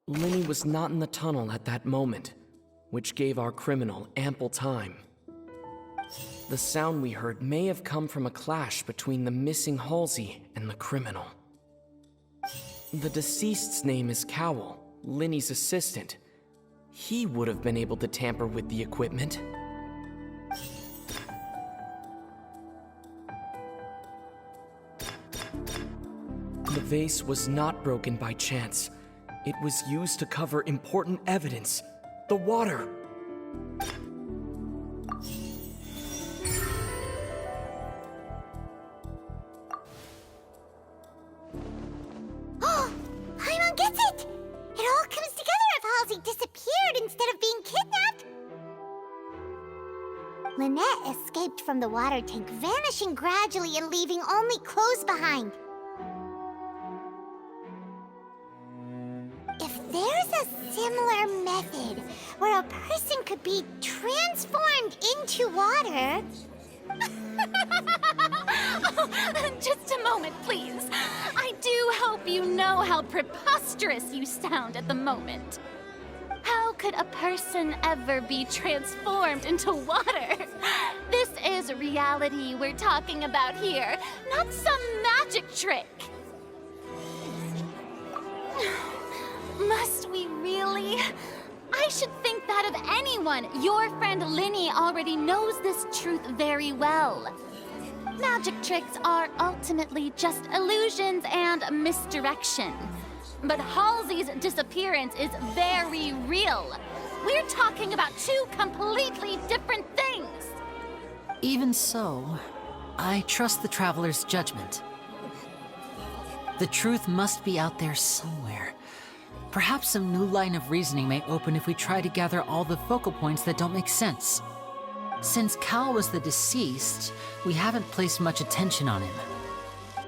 Linny was not in the tunnel at that moment, which gave our criminal ample time. The sound we heard may have come from a clash between the missing Halsey and the criminal. The deceased's name is Cowell, Linny's assistant. He would have been able to tamper with the equipment. The vase was not broken by chance. It was used to cover important evidence. The water. Oh, Paimon gets it! It all comes together if Halsey disappeared instead of being kidnapped. Lynette escaped from the water tank, vanishing gradually and leaving only clothes behind. If there's a similar method where a person could be transformed into water... Just a moment, please. I do hope you know how preposterous you sound at the moment. How could a person ever be transformed into water? This is reality we're talking about here, not some magic trick. Must we really? I should think that of anyone. Your friend Linny already knows this truth very well. Magic tricks are ultimately just illusions and misdirection. But Halsey's disappearance is very real. We're talking about two completely different things. Even so, I trust the Traveler's judgment. The truth must be out there somewhere. Perhaps some new line of reasoning may open if we try to gather all the focal points that don't make sense. Since Cal was the deceased, we haven't placed much attention on him.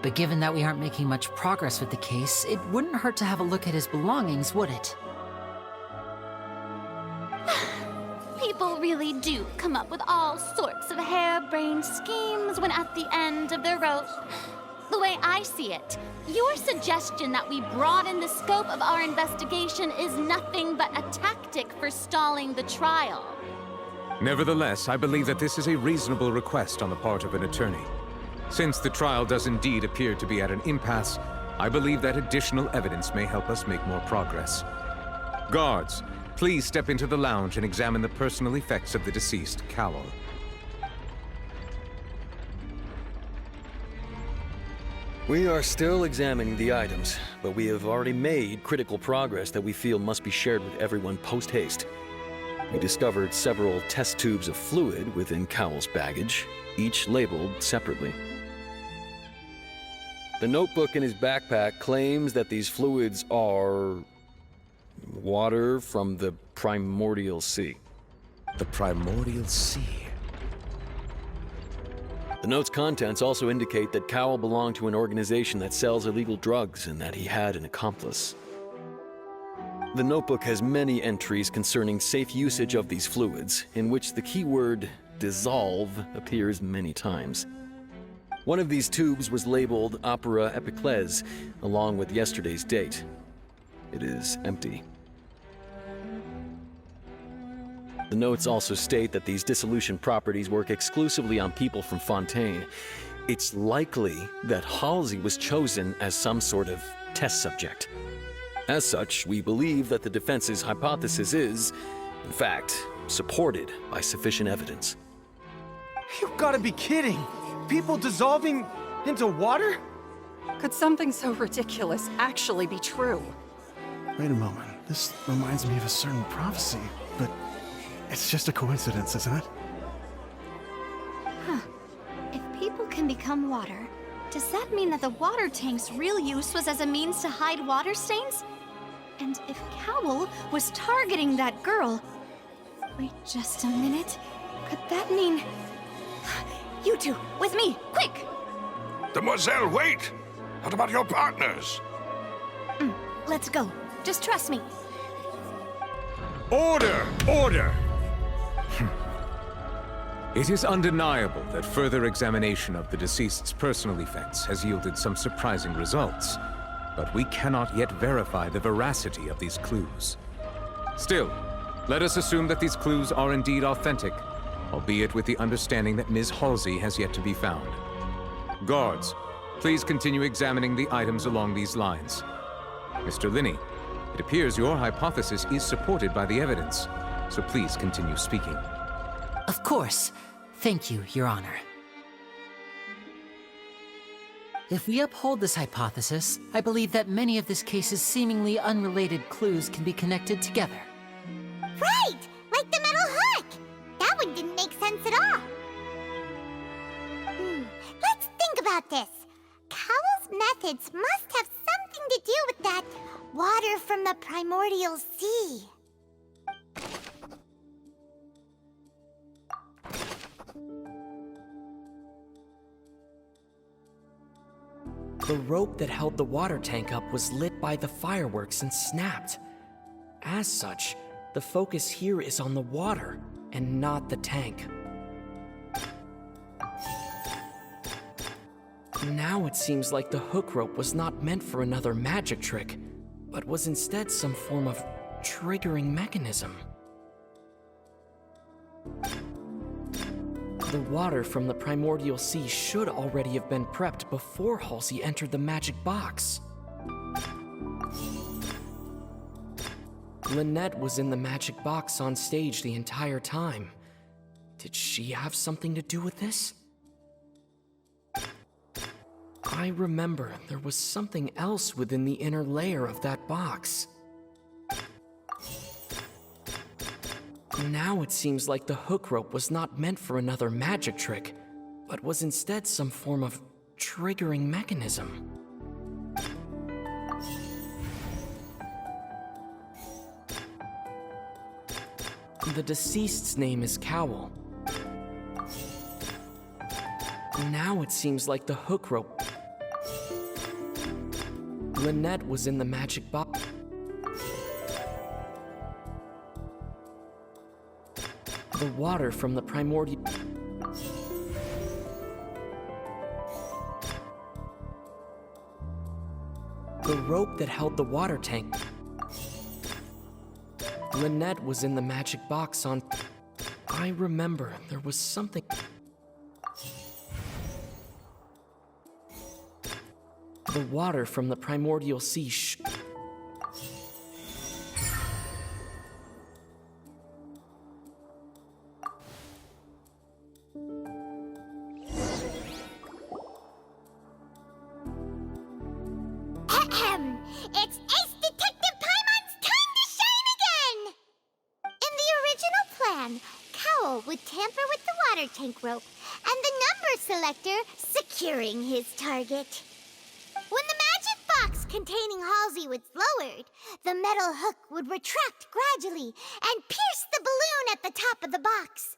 But given that we aren't making much progress with the case, it wouldn't hurt to have a look at his belongings, would it? People really do come up with all sorts of harebrained schemes when at the end of their rope. The way I see it, your suggestion that we broaden the scope of our investigation is nothing but a tactic for stalling the trial. Nevertheless, I believe that this is a reasonable request on the part of an attorney. Since the trial does indeed appear to be at an impasse, I believe that additional evidence may help us make more progress. Guards, please step into the lounge and examine the personal effects of the deceased, Cowell. We are still examining the items, but we have already made critical progress that we feel must be shared with everyone post-haste. We discovered several test tubes of fluid within Cowell's baggage, each labeled separately. The notebook in his backpack claims that these fluids are... water from the Primordial Sea. The Primordial Sea. The note's contents also indicate that Cowell belonged to an organization that sells illegal drugs and that he had an accomplice. The notebook has many entries concerning safe usage of these fluids, in which the keyword dissolve appears many times. One of these tubes was labeled Opera Epiclese, along with yesterday's date. It is empty. The notes also state that these dissolution properties work exclusively on people from Fontaine. It's likely that Halsey was chosen as some sort of test subject. As such, we believe that the defense's hypothesis is, in fact, supported by sufficient evidence. You've got to be kidding! People dissolving into water? Could something so ridiculous actually be true? Wait a moment. This reminds me of a certain prophecy, but it's just a coincidence, isn't it? Huh. If people can become water, does that mean that the water tank's real use was as a means to hide water stains? And if Cowell was targeting that girl... Wait just a minute. Could that mean... You two, with me, quick! Demoiselle, wait! What about your partners? Let's go. Just trust me. Order! Order! It is undeniable that further examination of the deceased's personal effects has yielded some surprising results. but we cannot yet verify the veracity of these clues. Still, let us assume that these clues are indeed authentic, albeit with the understanding that Ms. Halsey has yet to be found. Guards, please continue examining the items along these lines. Mr. Linney, it appears your hypothesis is supported by the evidence, so please continue speaking. Of course. Thank you, Your Honor. If we uphold this hypothesis, I believe that many of this case's seemingly unrelated clues can be connected together. Right! Like the metal hook! That one didn't make sense at all. Let's think about this. Cowell's methods must have something to do with that water from the primordial sea. The rope that held the water tank up was lit by the fireworks and snapped. As such, the focus here is on the water and not the tank. Now it seems like the hook rope was not meant for another magic trick, but was instead some form of triggering mechanism. The water from the primordial sea should already have been prepped before Halsey entered the magic box. Lynette was in the magic box on stage the entire time. Did she have something to do with this? I remember there was something else within the inner layer of that box. Now it seems like the hook rope was not meant for another magic trick, but was instead some form of triggering mechanism. The deceased's name is Cowell. Now it seems like the hook rope. Lynette was in the magic box. The water from the primordial... The rope that held the water tank... Lynette was in the magic box on... I remember there was something... The water from the primordial sea It's Ace Detective Paimon's time to shine again! In the original plan, Cowell would tamper with the water tank rope and the number selector securing his target. When the magic box containing Halsey was lowered, the metal hook would retract gradually and pierce the balloon at the top of the box.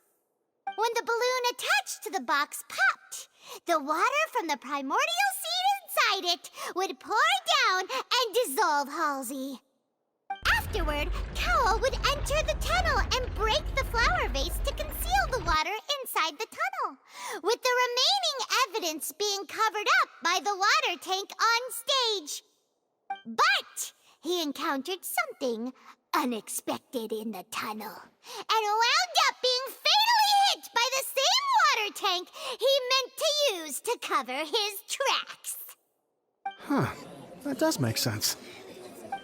When the balloon attached to the box popped, the water from the primordial seed inside it would pour down and dissolve Halsey. Afterward, Cowell would enter the tunnel and break the flower vase to conceal the water inside the tunnel, with the remaining evidence being covered up by the water tank on stage. But he encountered something unexpected in the tunnel and wound up being fatally hit by the same water tank he meant to use to cover his tracks. Huh. That does make sense.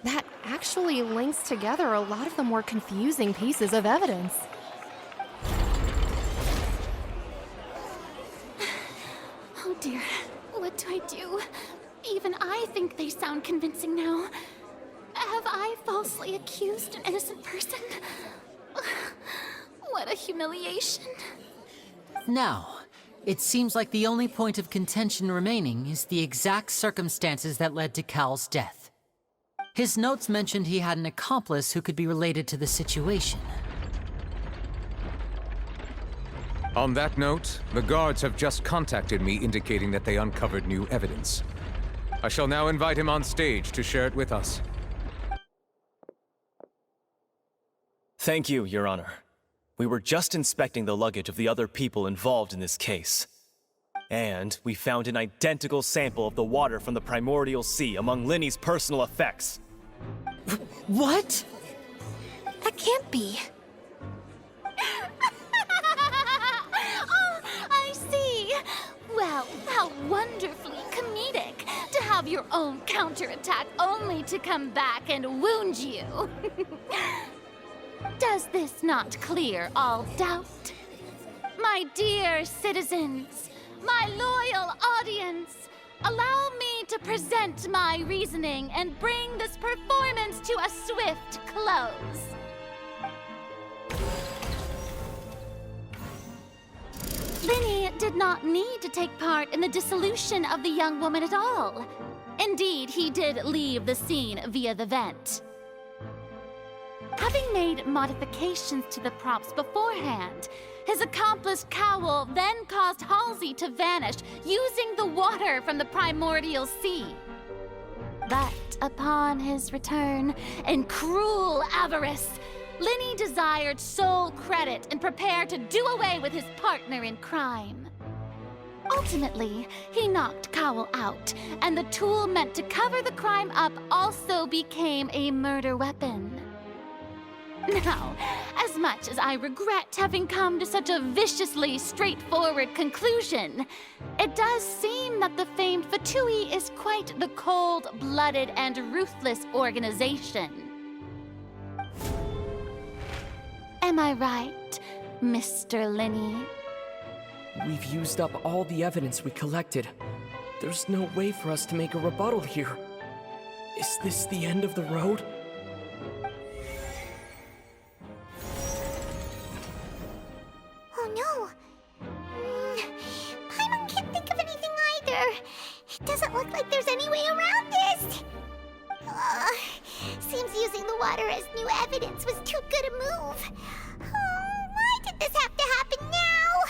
That actually links together a lot of the more confusing pieces of evidence. Oh dear, what do I do? Even I think they sound convincing now. Have I falsely accused an innocent person? What a humiliation. Now, it seems like the only point of contention remaining is the exact circumstances that led to Cal's death. His notes mentioned he had an accomplice who could be related to the situation. On that note, the guards have just contacted me indicating that they uncovered new evidence. I shall now invite him on stage to share it with us. Thank you, Your Honor. We were just inspecting the luggage of the other people involved in this case. And we found an identical sample of the water from the primordial sea among Linny's personal effects. What? That can't be. Oh, I see. Well, how wonderfully comedic to have your own counterattack only to come back and wound you. Does this not clear all doubt? My dear citizens, my loyal audience, allow me to present my reasoning and bring this performance to a swift close. Linny did not need to take part in the dissolution of the young woman at all. Indeed, he did leave the scene via the vent. Having made modifications to the props beforehand, his accomplice Cowl then caused Halsey to vanish using the water from the primordial sea. But upon his return, in cruel avarice, Linny desired sole credit and prepared to do away with his partner in crime. Ultimately, he knocked Cowl out, and the tool meant to cover the crime up also became a murder weapon. Now, as much as I regret having come to such a viciously straightforward conclusion, it does seem that the famed Fatui is quite the cold-blooded and ruthless organization. Am I right, Mr. Linny? We've used up all the evidence we collected. There's no way for us to make a rebuttal here. Is this the end of the road? Oh no. Paimon can't think of anything either. It doesn't look like there's any way around this. Seems using the water as new evidence was too good a move. Oh, why did this have to happen now?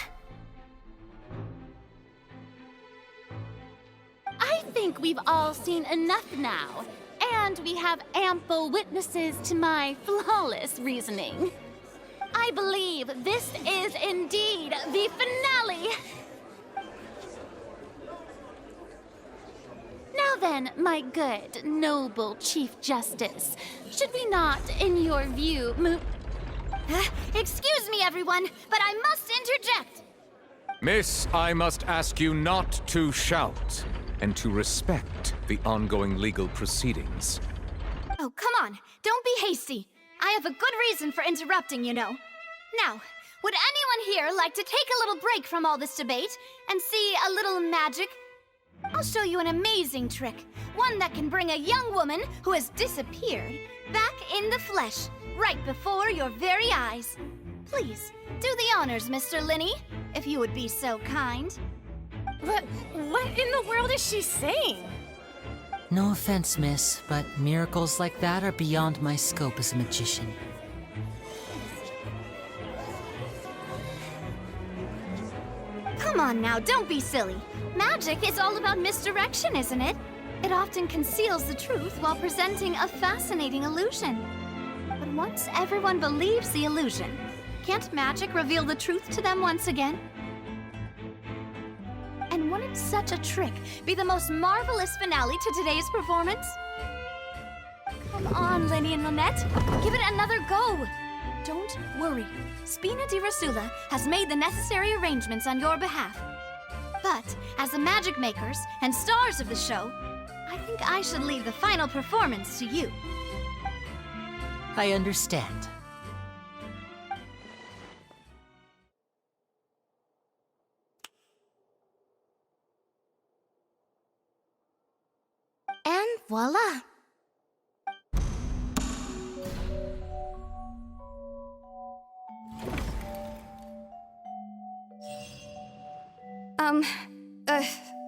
I think we've all seen enough now, and we have ample witnesses to my flawless reasoning. I believe this is indeed the finale. Now then, my good, noble Chief Justice, should we not, in your view, move... Excuse me, everyone, but I must interject. Miss, I must ask you not to shout and to respect the ongoing legal proceedings. Oh, come on. Don't be hasty. I have a good reason for interrupting, you know. Now, would anyone here like to take a little break from all this debate and see a little magic? I'll show you an amazing trick. One that can bring a young woman who has disappeared back in the flesh, right before your very eyes. Please, do the honors, Mr. Linny, if you would be so kind. What in the world is she saying? No offense, miss, but miracles like that are beyond my scope as a magician. Come on now, don't be silly. Magic is all about misdirection, isn't it? It often conceals the truth while presenting a fascinating illusion. But once everyone believes the illusion, can't magic reveal the truth to them once again? And wouldn't such a trick be the most marvelous finale to today's performance? Come on, Lenny and Lynette. Give it another go. Don't worry. Spina di Rasula has made the necessary arrangements on your behalf. But as the magic makers and stars of the show, I think I should leave the final performance to you. I understand. And voila!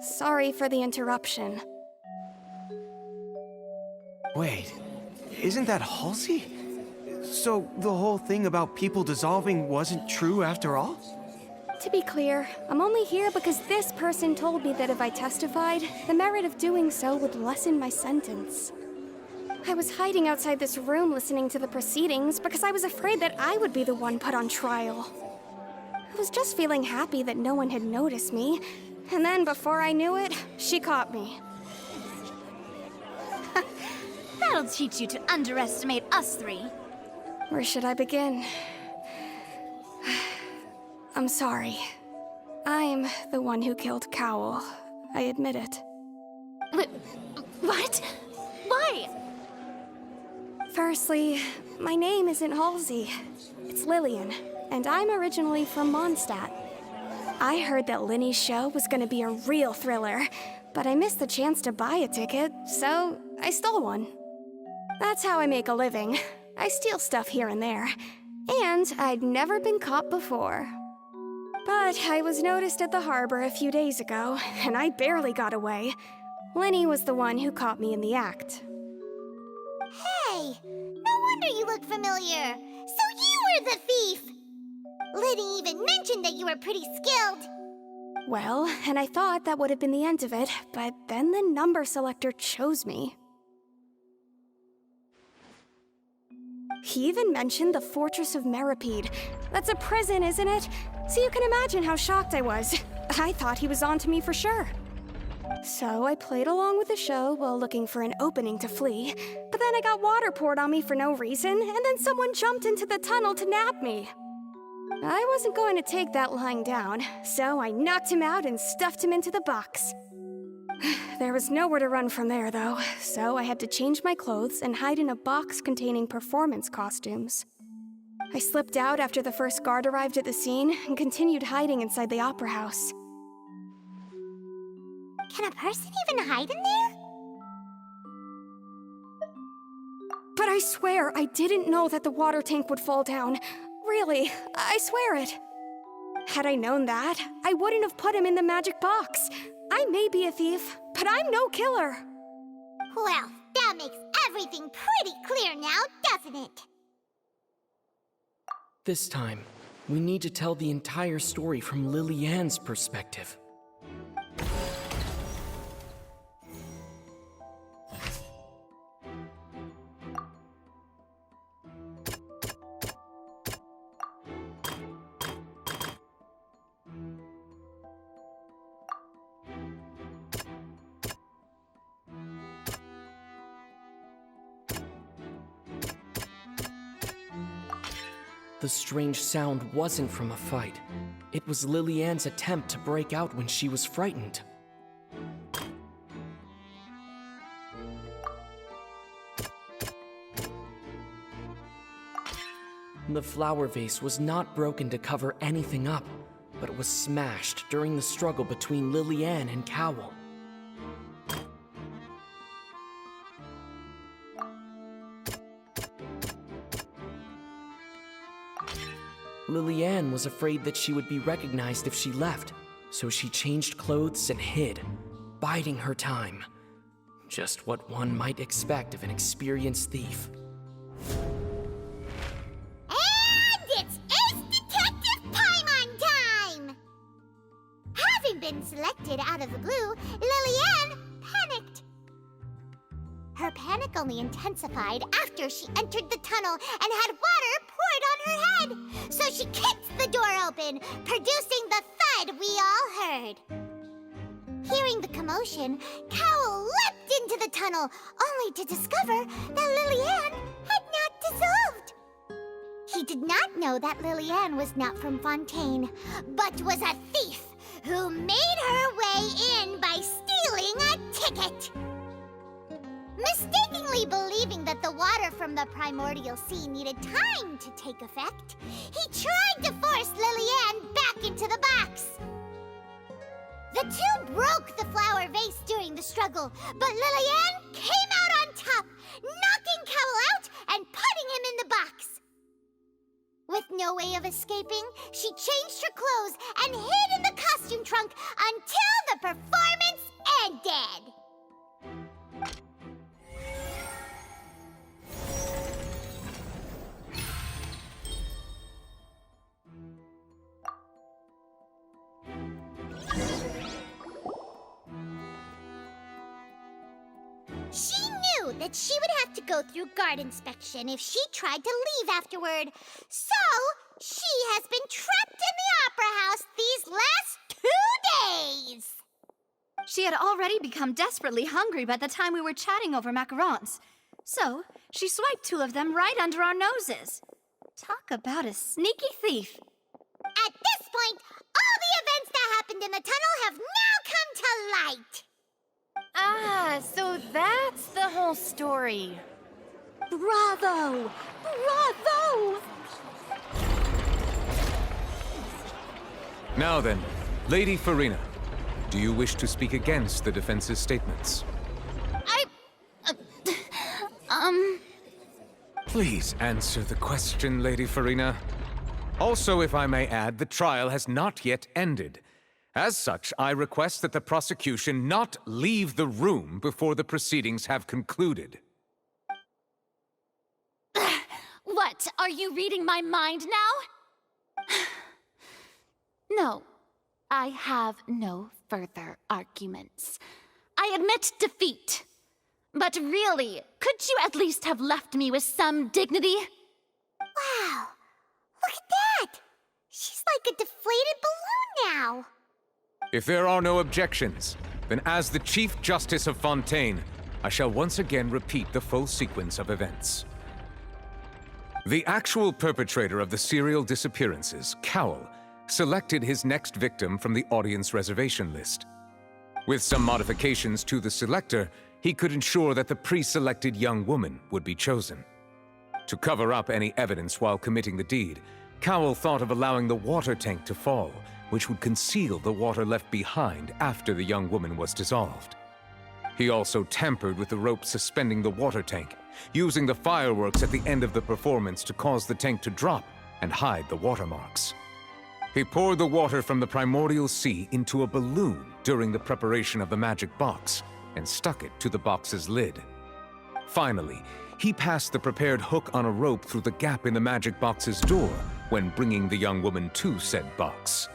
Sorry for the interruption. Wait, isn't that Halsey? So the whole thing about people dissolving wasn't true after all? To be clear, I'm only here because this person told me that if I testified, the merit of doing so would lessen my sentence. I was hiding outside this room listening to the proceedings because I was afraid that I would be the one put on trial. I was just feeling happy that no one had noticed me, And then before I knew it, she caught me. That'll teach you to underestimate us three. Where should I begin? I'm sorry. I'm the one who killed Cowl. I admit it. What? Why? Firstly, my name isn't Halsey. It's Lillian, and I'm originally from Mondstadt. I heard that Linny's show was gonna be a real thriller, but I missed the chance to buy a ticket, so I stole one. That's how I make a living. I steal stuff here and there, and I'd never been caught before. But I was noticed at the harbor a few days ago, and I barely got away. Linny was the one who caught me in the act. Hey, no wonder you look familiar. So you were the thief! Liddy even mentioned that you were pretty skilled. Well, and I thought that would have been the end of it, but then the number selector chose me. He even mentioned the Fortress of Meripede. That's a prison, isn't it? So you can imagine how shocked I was. I thought he was onto me for sure. So I played along with the show while looking for an opening to flee, but then I got water poured on me for no reason, and then someone jumped into the tunnel to nab me. I wasn't going to take that lying down, so I knocked him out and stuffed him into the box. There was nowhere to run from there, though, so I had to change my clothes and hide in a box containing performance costumes. I slipped out after the first guard arrived at the scene and continued hiding inside the opera house. Can a person even hide in there? But I swear I didn't know that the water tank would fall down. Really, I swear it. Had I known that, I wouldn't have put him in the magic box. I may be a thief, but I'm no killer. Well, that makes everything pretty clear now, doesn't it? This time, we need to tell the entire story from Lily-Ann's perspective. The strange sound wasn't from a fight. It was Lily-Ann's attempt to break out when she was frightened. The flower vase was not broken to cover anything up, but it was smashed during the struggle between Lily-Ann and Cowl. Lily-Ann was afraid that she would be recognized if she left, so she changed clothes and hid, biding her time. Just what one might expect of an experienced thief. And it's Ace Detective Paimon time! Having been selected out of the blue, Lily-Ann panicked. Her panic only intensified after she entered the tunnel and had water poured on her head. So she kicked the door open, producing the thud we all heard. Hearing the commotion, Cowl leapt into the tunnel, only to discover that Lily-Ann had not dissolved. He did not know that Lily-Ann was not from Fontaine, but was a thief who made her way in by stealing a ticket. Mistakenly believing that the water from the primordial sea needed time to take effect, he tried to force Lily-Ann back into the box. The two broke the flower vase during the struggle, but Lily-Ann came out on top, knocking Cowl out and putting him in the box. With no way of escaping, she changed her clothes and hid in the costume trunk until the performance ended. She knew that she would have to go through guard inspection if she tried to leave afterward. So, she has been trapped in the opera house these last 2 days. She had already become desperately hungry by the time we were chatting over macarons. So, she swiped 2 of them right under our noses. Talk about a sneaky thief. At this point, all the events that happened in the tunnel have now come to light. Ah, so that's the whole story. Bravo! Bravo! Now then, Lady Farina, do you wish to speak against the defense's statements? Please answer the question, Lady Farina. Also, if I may add, the trial has not yet ended. As such, I request that the prosecution not leave the room before the proceedings have concluded. What? Are you reading my mind now? No, I have no further arguments. I admit defeat. But really, could you at least have left me with some dignity? Wow, look at that! She's like a deflated balloon now. If there are no objections, then as the Chief Justice of Fontaine, I shall once again repeat the full sequence of events. The actual perpetrator of the serial disappearances, Cowell, selected his next victim from the audience reservation list. With some modifications to the selector, he could ensure that the pre-selected young woman would be chosen. To cover up any evidence while committing the deed, Cowell thought of allowing the water tank to fall, which would conceal the water left behind after the young woman was dissolved. He also tampered with the rope suspending the water tank, using the fireworks at the end of the performance to cause the tank to drop and hide the watermarks. He poured the water from the primordial sea into a balloon during the preparation of the magic box and stuck it to the box's lid. Finally, he passed the prepared hook on a rope through the gap in the magic box's door when bringing the young woman to said box.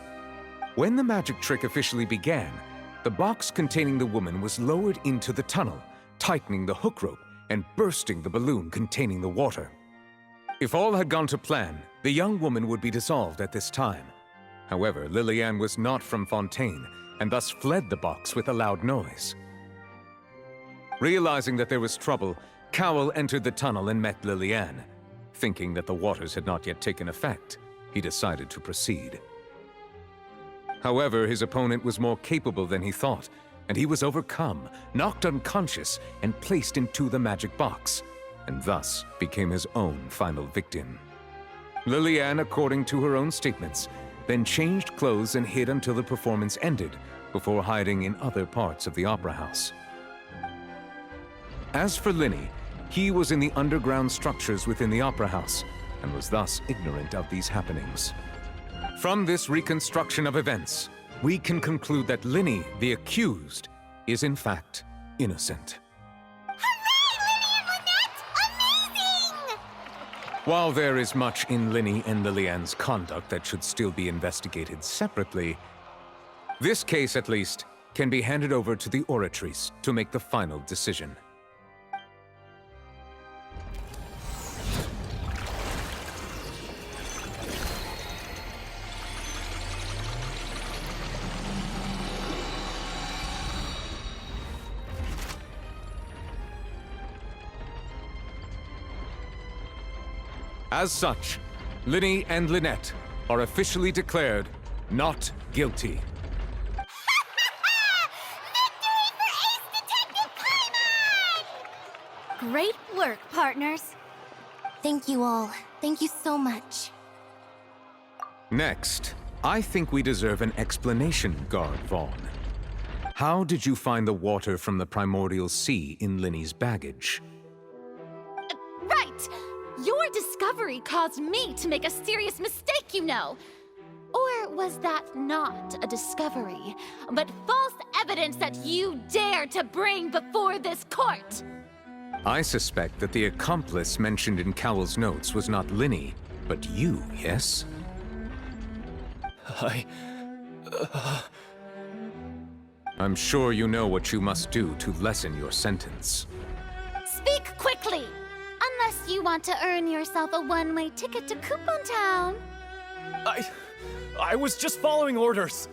When the magic trick officially began, the box containing the woman was lowered into the tunnel, tightening the hook rope and bursting the balloon containing the water. If all had gone to plan, the young woman would be dissolved at this time. However, Liliane was not from Fontaine and thus fled the box with a loud noise. Realizing that there was trouble, Cowell entered the tunnel and met Liliane. Thinking that the waters had not yet taken effect, he decided to proceed. However, his opponent was more capable than he thought, and he was overcome, knocked unconscious, and placed into the magic box, and thus became his own final victim. Liliane, according to her own statements, then changed clothes and hid until the performance ended, before hiding in other parts of the opera house. As for Linny, he was in the underground structures within the opera house, and was thus ignorant of these happenings. From this reconstruction of events, we can conclude that Linny, the accused, is in fact innocent. Hooray, Linny and Lynette! Amazing! While there is much in Linny and Liliane's conduct that should still be investigated separately, this case, at least, can be handed over to the Oratrice to make the final decision. As such, Linny and Lynette are officially declared not guilty. Victory for Ace Detective Paimon! Great work, partners. Thank you all. Thank you so much. Next, I think we deserve an explanation, Guard Vaughn. How did you find the water from the primordial sea in Linny's baggage? Right! Your discovery caused me to make a serious mistake, you know. Or was that not a discovery, but false evidence that you dare to bring before this court? I suspect that the accomplice mentioned in Cowell's notes was not Linny, but you, yes? I'm sure you know what you must do to lessen your sentence. Speak quickly! Unless you want to earn yourself a one-way ticket to Coupon Town. I was just following orders.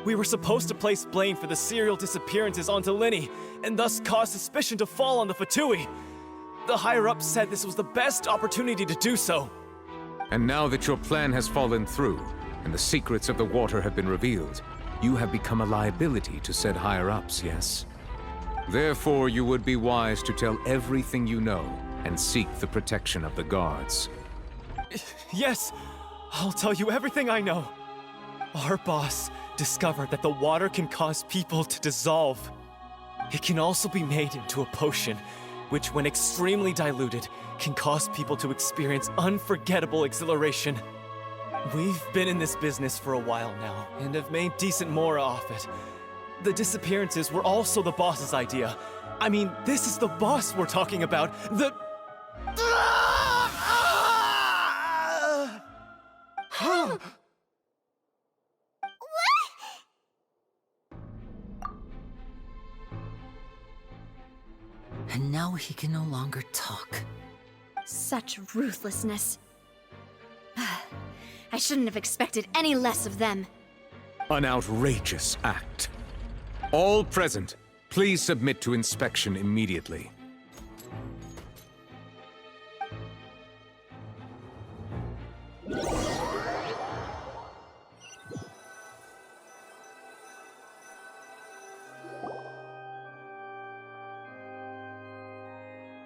We were supposed to place blame for the serial disappearances onto Linny, and thus cause suspicion to fall on the Fatui. The higher-ups said this was the best opportunity to do so. And now that your plan has fallen through, and the secrets of the water have been revealed, you have become a liability to said higher-ups, yes? Therefore, you would be wise to tell everything you know, and seek the protection of the guards. Yes, I'll tell you everything I know. Our boss discovered that the water can cause people to dissolve. It can also be made into a potion, which when extremely diluted, can cause people to experience unforgettable exhilaration. We've been in this business for a while now, and have made decent mora off it. The disappearances were also the boss's idea. I mean, this is the boss we're talking about. And now he can no longer talk. Such ruthlessness. I shouldn't have expected any less of them. An outrageous act. All present, please submit to inspection immediately.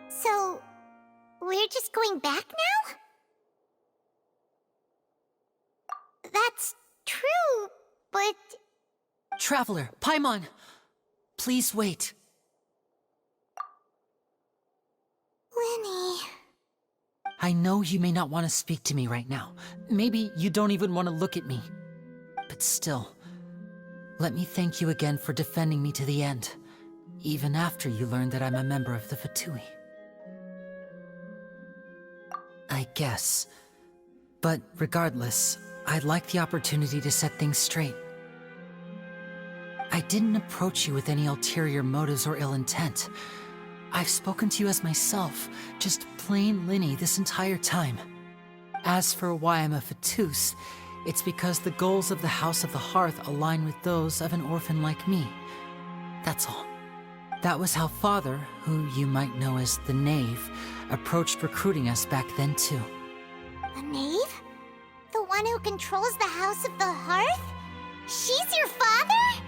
So, we're just going back now? That's true, but... Traveler, Paimon! Please wait. Lenny... I know you may not want to speak to me right now. Maybe you don't even want to look at me. But still, let me thank you again for defending me to the end, even after you learned that I'm a member of the Fatui. I guess. But regardless, I'd like the opportunity to set things straight. I didn't approach you with any ulterior motives or ill intent. I've spoken to you as myself, just plain Linny this entire time. As for why I'm a Fatus, it's because the goals of the House of the Hearth align with those of an orphan like me. That's all. That was how Father, who you might know as the Knave, approached recruiting us back then too. A knave? The one who controls the House of the Hearth? She's your father?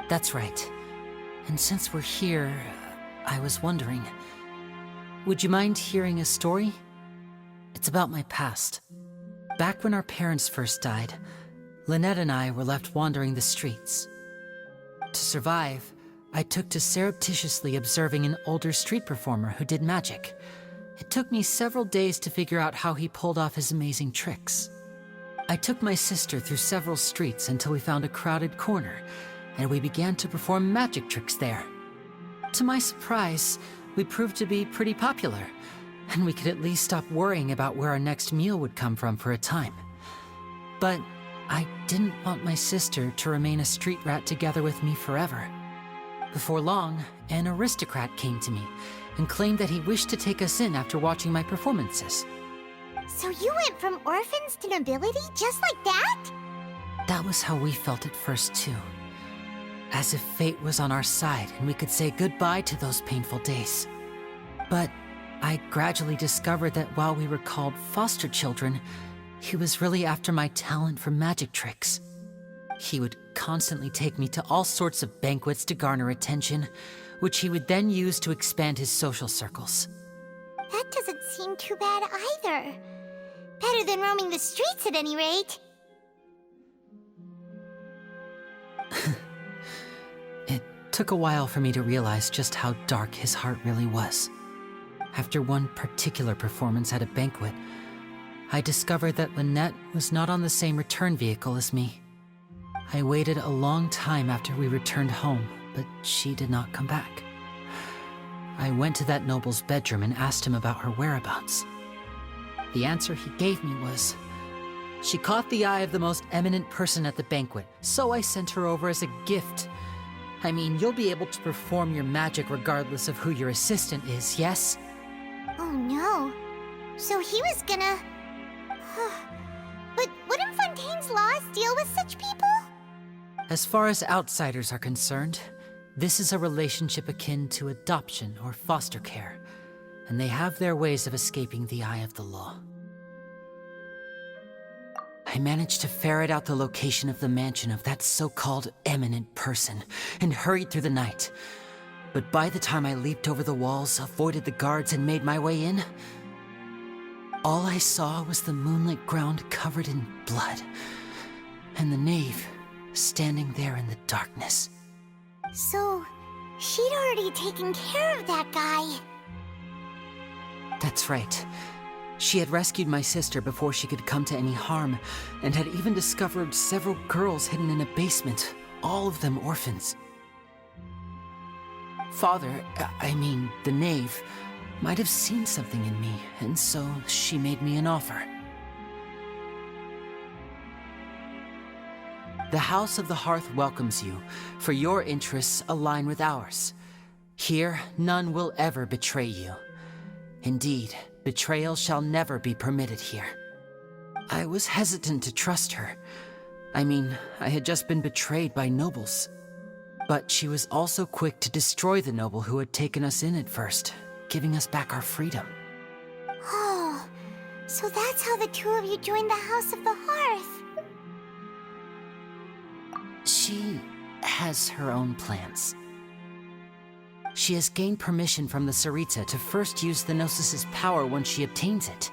That's right. And since we're here, I was wondering, would you mind hearing a story? It's about my past. Back when our parents first died, Lynette and I were left wandering the streets. To survive, I took to surreptitiously observing an older street performer who did magic. It took me several days to figure out how he pulled off his amazing tricks. I took my sister through several streets until we found a crowded corner, and we began to perform magic tricks there. To my surprise, we proved to be pretty popular, and we could at least stop worrying about where our next meal would come from for a time. But I didn't want my sister to remain a street rat together with me forever. Before long, an aristocrat came to me and claimed that he wished to take us in after watching my performances. So you went from orphans to nobility just like that? That was how we felt at first too. As if fate was on our side and we could say goodbye to those painful days. But I gradually discovered that while we were called foster children, he was really after my talent for magic tricks. He would constantly take me to all sorts of banquets to garner attention, which he would then use to expand his social circles. That doesn't seem too bad either. Better than roaming the streets at any rate. It took a while for me to realize just how dark his heart really was. After one particular performance at a banquet, I discovered that Lynette was not on the same return vehicle as me. I waited a long time after we returned home, but she did not come back. I went to that noble's bedroom and asked him about her whereabouts. The answer he gave me was, she caught the eye of the most eminent person at the banquet, so I sent her over as a gift. I mean, you'll be able to perform your magic regardless of who your assistant is, yes? Oh no. So he was gonna... But what these laws deal with such people? As far as outsiders are concerned, this is a relationship akin to adoption or foster care, and they have their ways of escaping the eye of the law. I managed to ferret out the location of the mansion of that so-called eminent person and hurried through the night. But by the time I leaped over the walls, avoided the guards, and made my way in, all I saw was the moonlit ground covered in blood, and the knave standing there in the darkness. So, she'd already taken care of that guy. That's right. She had rescued my sister before she could come to any harm, and had even discovered several girls hidden in a basement, all of them orphans. Father, I mean, the knave, might have seen something in me, and so she made me an offer. The House of the Hearth welcomes you, for your interests align with ours. Here, none will ever betray you. Indeed, betrayal shall never be permitted here. I was hesitant to trust her. I mean, I had just been betrayed by nobles. But she was also quick to destroy the noble who had taken us in at first, giving us back our freedom. Oh, so that's how the two of you joined the House of the Hearth. She has her own plans. She has gained permission from the Tsaritsa to first use the Gnosis' power once she obtains it.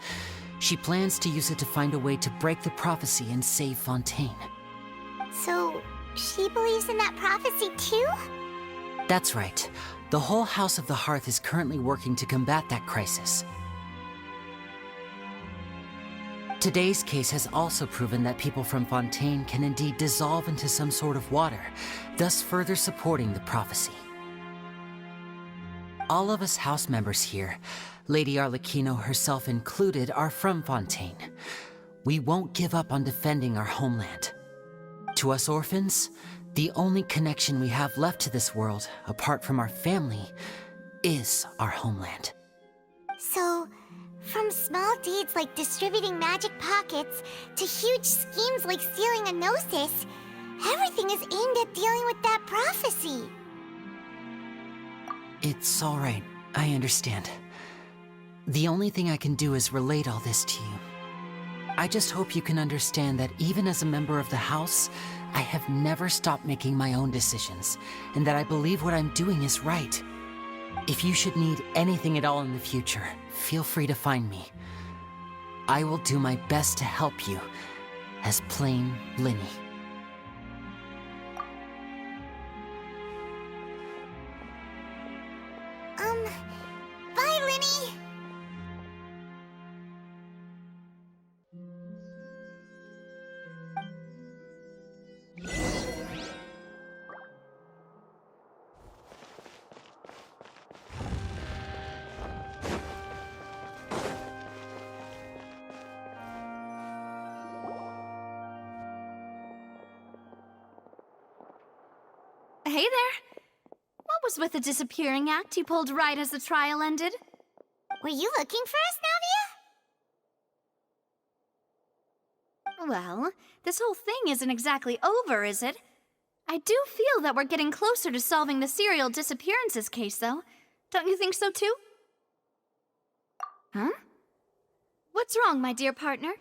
She plans to use it to find a way to break the prophecy and save Fontaine. So, she believes in that prophecy too? That's right. The whole House of the Hearth is currently working to combat that crisis. Today's case has also proven that people from Fontaine can indeed dissolve into some sort of water, thus further supporting the prophecy. All of us house members here, Lady Arlecchino herself included, are from Fontaine. We won't give up on defending our homeland. To us orphans, the only connection we have left to this world, apart from our family, is our homeland. So, from small deeds like distributing magic pockets to huge schemes like stealing a Gnosis, everything is aimed at dealing with that prophecy. It's all right. I understand. The only thing I can do is relate all this to you. I just hope you can understand that even as a member of the House, I have never stopped making my own decisions, and that I believe what I'm doing is right. If you should need anything at all in the future, feel free to find me. I will do my best to help you, as plain Linny. Bye, Linny! Hey there. What was with the disappearing act you pulled right as the trial ended? Were you looking for us, Navia? Well, this whole thing isn't exactly over, is it? I do feel that we're getting closer to solving the serial disappearances case, though. Don't you think so, too? Huh? What's wrong, my dear partner?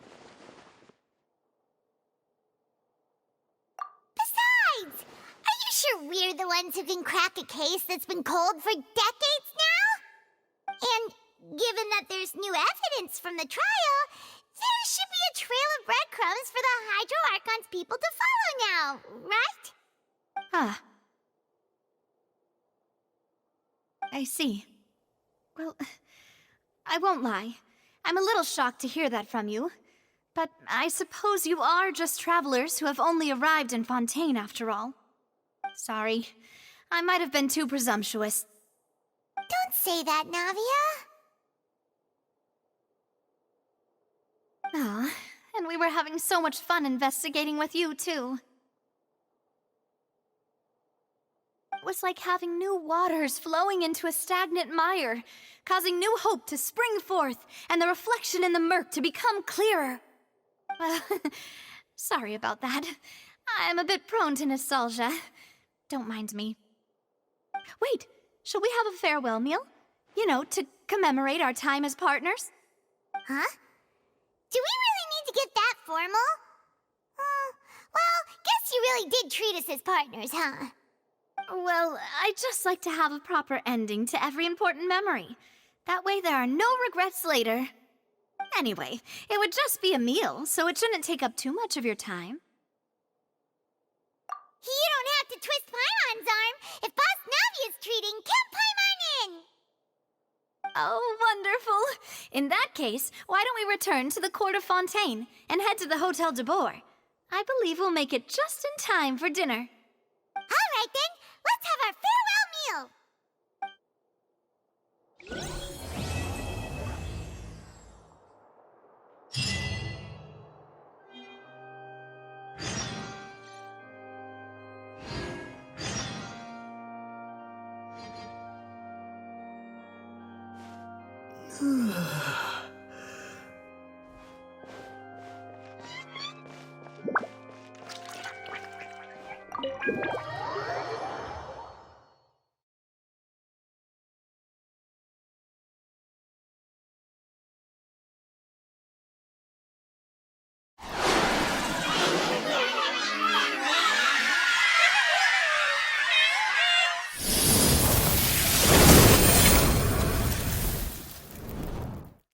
Besides, are you sure we're the ones who can crack a case that's been cold for decades now? And given that there's new evidence from the trial, there should be a trail of breadcrumbs for the Hydro Archon's people to follow now, right? Ah. I see. Well, I won't lie. I'm a little shocked to hear that from you. But I suppose you are just travelers who have only arrived in Fontaine after all. Sorry. I might have been too presumptuous. Don't say that, Navia. Ah, and we were having so much fun investigating with you, too. It was like having new waters flowing into a stagnant mire, causing new hope to spring forth, and the reflection in the murk to become clearer. Sorry about that. I'm a bit prone to nostalgia. Don't mind me. Wait, shall we have a farewell meal? You know, to commemorate our time as partners? Huh? Do we really need to get that formal? Well, guess you really did treat us as partners, huh? Well, I'd just like to have a proper ending to every important memory. That way there are no regrets later. Anyway, it would just be a meal, so it shouldn't take up too much of your time. You don't have to twist Paimon's arm. If Boss Navi is treating, count Paimon in! Oh, wonderful. In that case, why don't we return to the Court of Fontaine and head to the Hotel de Boer? I believe we'll make it just in time for dinner. All right then, let's have our farewell meal!